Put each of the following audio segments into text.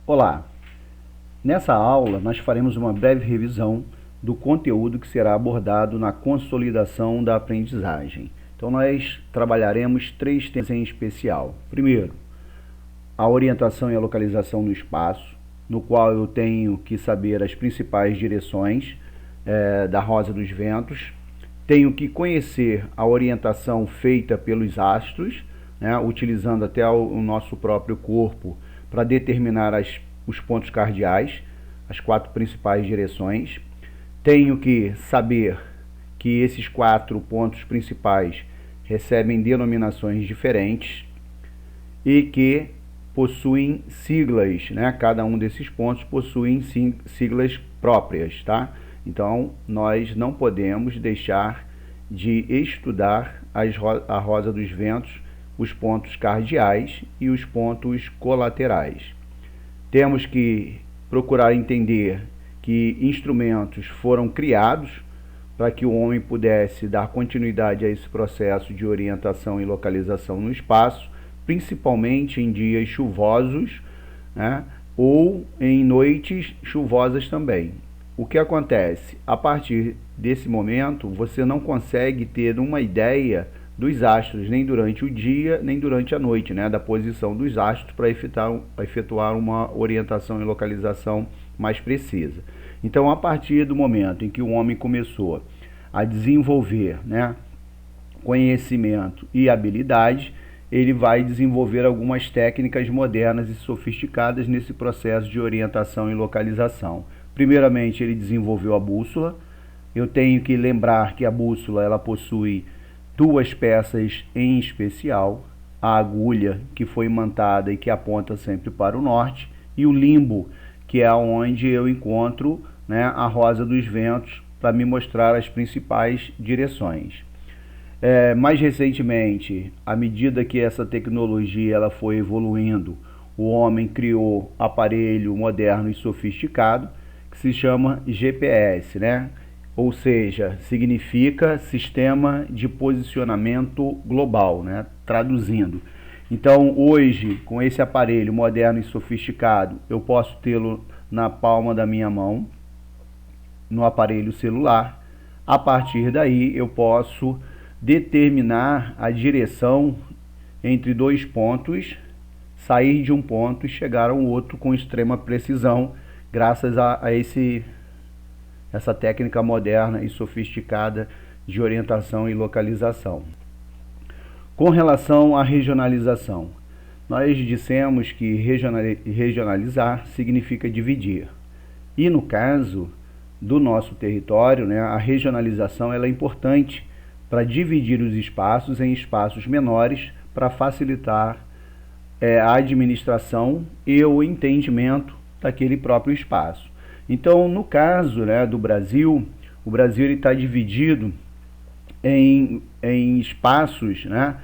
Olá, nessa aula nós faremos uma breve revisão do conteúdo que será abordado na consolidação da aprendizagem. Então nós trabalharemos 3 temas em especial. Primeiro, a orientação e a localização do espaço, no qual eu tenho que saber as principais direções da rosa dos ventos. Tenho que conhecer a orientação feita pelos astros, né, utilizando até o nosso próprio corpo para determinar os pontos cardeais, as 4 principais direções. Tenho que saber que esses 4 pontos principais recebem denominações diferentes e que possuem siglas, né? Cada um desses pontos possui siglas próprias, tá? Então, nós não podemos deixar de estudar a rosa dos ventos, os pontos cardeais e os pontos colaterais. Temos que procurar entender que instrumentos foram criados para que o homem pudesse dar continuidade a esse processo de orientação e localização no espaço, principalmente em dias chuvosos, né, ou em noites chuvosas também. O que acontece? A partir desse momento, você não consegue ter uma ideia dos astros, nem durante o dia, nem durante a noite, né, da posição dos astros para efetuar uma orientação e localização mais precisa. Então, a partir do momento em que o homem começou a desenvolver, né, conhecimento e habilidade, ele vai desenvolver algumas técnicas modernas e sofisticadas nesse processo de orientação e localização. Primeiramente, ele desenvolveu a bússola. Eu tenho que lembrar que a bússola ela possui 2 peças em especial: a agulha, que foi imantada e que aponta sempre para o norte, e o limbo, que é onde eu encontro, né, a rosa dos ventos para me mostrar as principais direções. Mais recentemente, à medida que essa tecnologia ela foi evoluindo, o homem criou aparelho moderno e sofisticado que se chama GPS, né? Ou seja, significa Sistema de Posicionamento Global, né? Traduzindo. Então, hoje, com esse aparelho moderno e sofisticado, eu posso tê-lo na palma da minha mão, no aparelho celular. A partir daí, eu posso determinar a direção entre 2 pontos, sair de um ponto e chegar a um outro com extrema precisão, graças a essa técnica moderna e sofisticada de orientação e localização. Com relação à regionalização, nós dissemos que regionalizar significa dividir. E no caso do nosso território, né, a regionalização ela é importante para dividir os espaços em espaços menores para facilitar a administração e o entendimento daquele próprio espaço. Então, no caso, né, do Brasil, o Brasil está dividido em espaços, né,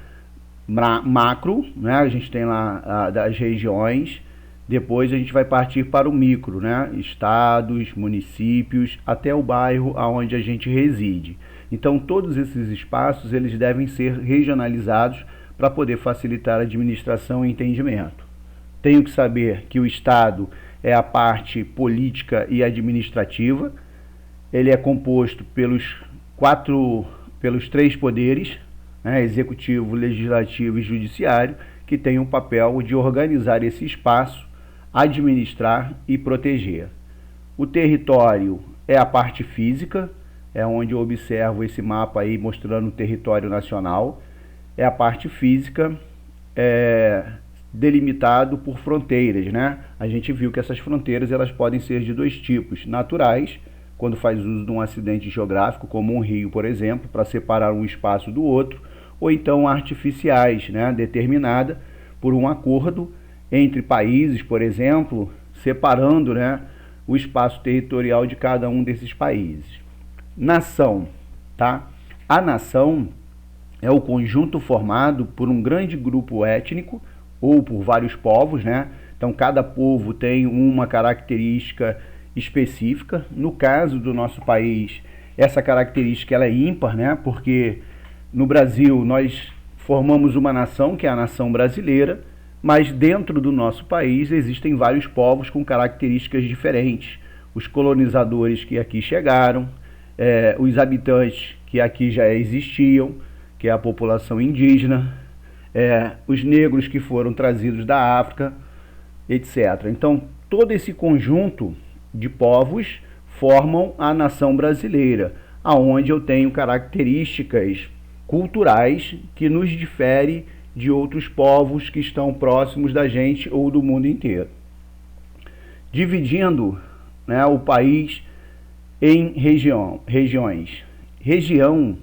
macro, né, a gente tem lá das regiões, depois a gente vai partir para o micro, né, estados, municípios, até o bairro onde a gente reside. Então, todos esses espaços eles devem ser regionalizados para poder facilitar a administração e entendimento. Tenho que saber que o Estado é a parte política e administrativa. Ele é composto pelos 3 poderes, né, executivo, legislativo e judiciário, que tem o papel de organizar esse espaço, administrar e proteger. O território é a parte física, é onde eu observo esse mapa aí mostrando o território nacional. É a parte física, delimitado por fronteiras, né? A gente viu que essas fronteiras elas podem ser de 2 tipos: naturais, quando faz uso de um acidente geográfico, como um rio, por exemplo, para separar um espaço do outro, ou então artificiais, né? Determinada por um acordo entre países, por exemplo, separando, né, o espaço territorial de cada um desses países. Nação, tá? A nação é o conjunto formado por um grande grupo étnico ou por vários povos, né? Então, cada povo tem uma característica específica. No caso do nosso país, essa característica ela é ímpar, né? Porque no Brasil nós formamos uma nação, que é a nação brasileira, Mas dentro do nosso país existem vários povos com características diferentes. Os colonizadores que aqui chegaram, os habitantes que aqui já existiam, que é a população indígena, os negros que foram trazidos da África, etc. Então, todo esse conjunto de povos formam a nação brasileira, aonde eu tenho características culturais que nos diferem de outros povos que estão próximos da gente ou do mundo inteiro. Dividindo, né, o país em regiões. Região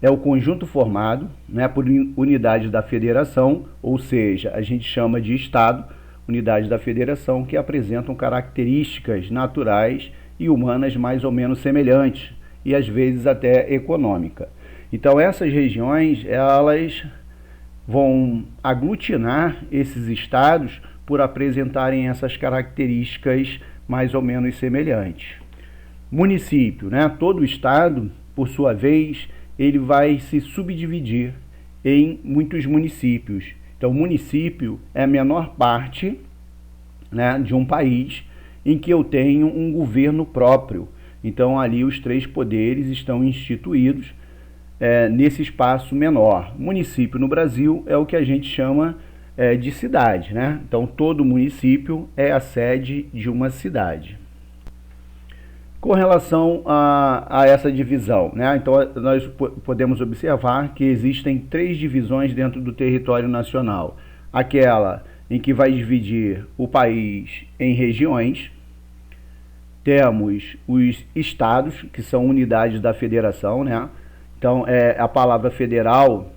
é o conjunto formado, né, por unidades da federação, ou seja, a gente chama de estado, unidades da federação que apresentam características naturais e humanas mais ou menos semelhantes, e às vezes até econômica. Então essas regiões, elas vão aglutinar esses estados por apresentarem essas características mais ou menos semelhantes. Município, né? Todo estado, por sua vez, ele vai se subdividir em muitos municípios. Então, o município é a menor parte, né, de um país em que eu tenho um governo próprio. Então, ali os três poderes estão instituídos nesse espaço menor. Município no Brasil é o que a gente chama de cidade, né? Então, todo município é a sede de uma cidade. Com relação a essa divisão, né? Então, nós podemos observar que existem três divisões dentro do território nacional. Aquela em que vai dividir o país em regiões. Temos os estados, que são unidades da federação, né? Então, a palavra federal,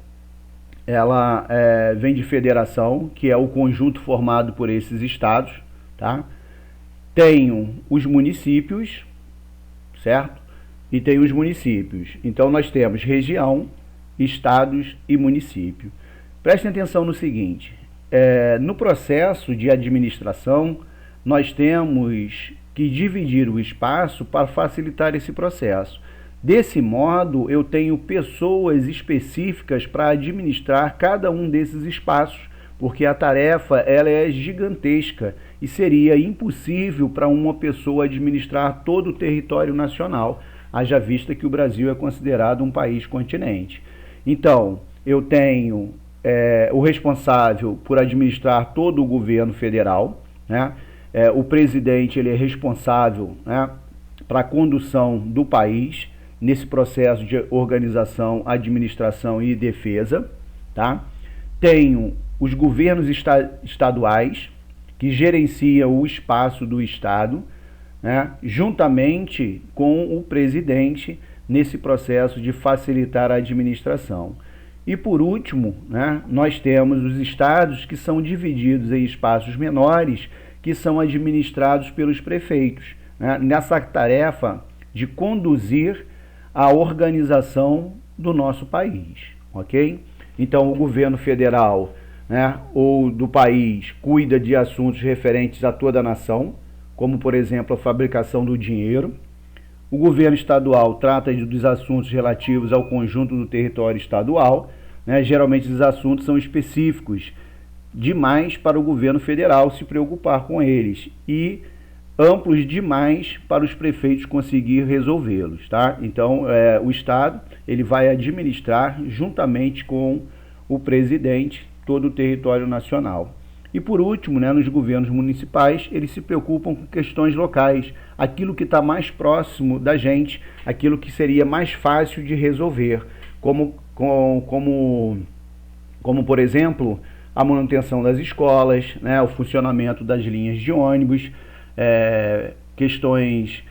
ela vem de federação, que é o conjunto formado por esses estados, tá? Tenho os municípios, certo? E tem os municípios. Então, nós temos região, estados e município. Prestem atenção no seguinte, no processo de administração, nós temos que dividir o espaço para facilitar esse processo. Desse modo, eu tenho pessoas específicas para administrar cada um desses espaços, porque a tarefa ela é gigantesca e seria impossível para uma pessoa administrar todo o território nacional, haja vista que o Brasil é considerado um país continente. Então, eu tenho o responsável por administrar todo o governo federal, né? O presidente ele é responsável, né, para a condução do país nesse processo de organização, administração e defesa, tá? Tenho os governos estaduais, que gerenciam o espaço do Estado, né, juntamente com o presidente nesse processo de facilitar a administração. E por último, né, nós temos os estados que são divididos em espaços menores, que são administrados pelos prefeitos, né, nessa tarefa de conduzir a organização do nosso país, ok? Então, o governo federal, né, ou do país cuida de assuntos referentes a toda a nação, como, por exemplo, a fabricação do dinheiro. O governo estadual trata dos assuntos relativos ao conjunto do território estadual, né? Geralmente, os assuntos são específicos demais para o governo federal se preocupar com eles e amplos demais para os prefeitos conseguir resolvê-los, tá? Então, o Estado ele vai administrar juntamente com o presidente todo o território nacional. E por último, né, nos governos municipais, eles se preocupam com questões locais, aquilo que está mais próximo da gente, aquilo que seria mais fácil de resolver, como por exemplo, a manutenção das escolas, né, o funcionamento das linhas de ônibus, questões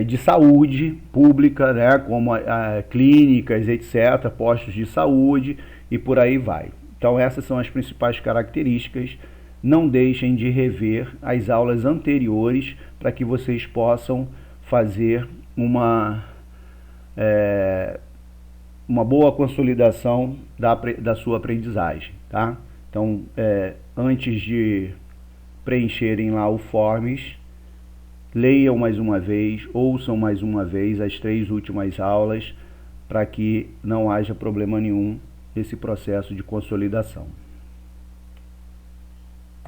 de saúde pública, né, como clínicas, etc., postos de saúde e por aí vai. Então essas são as principais características. Não deixem de rever as aulas anteriores para que vocês possam fazer uma boa consolidação da sua aprendizagem, tá? Então, antes de preencherem lá o forms, leiam mais uma vez, ouçam mais uma vez as 3 últimas aulas para que não haja problema nenhum nesse processo de consolidação.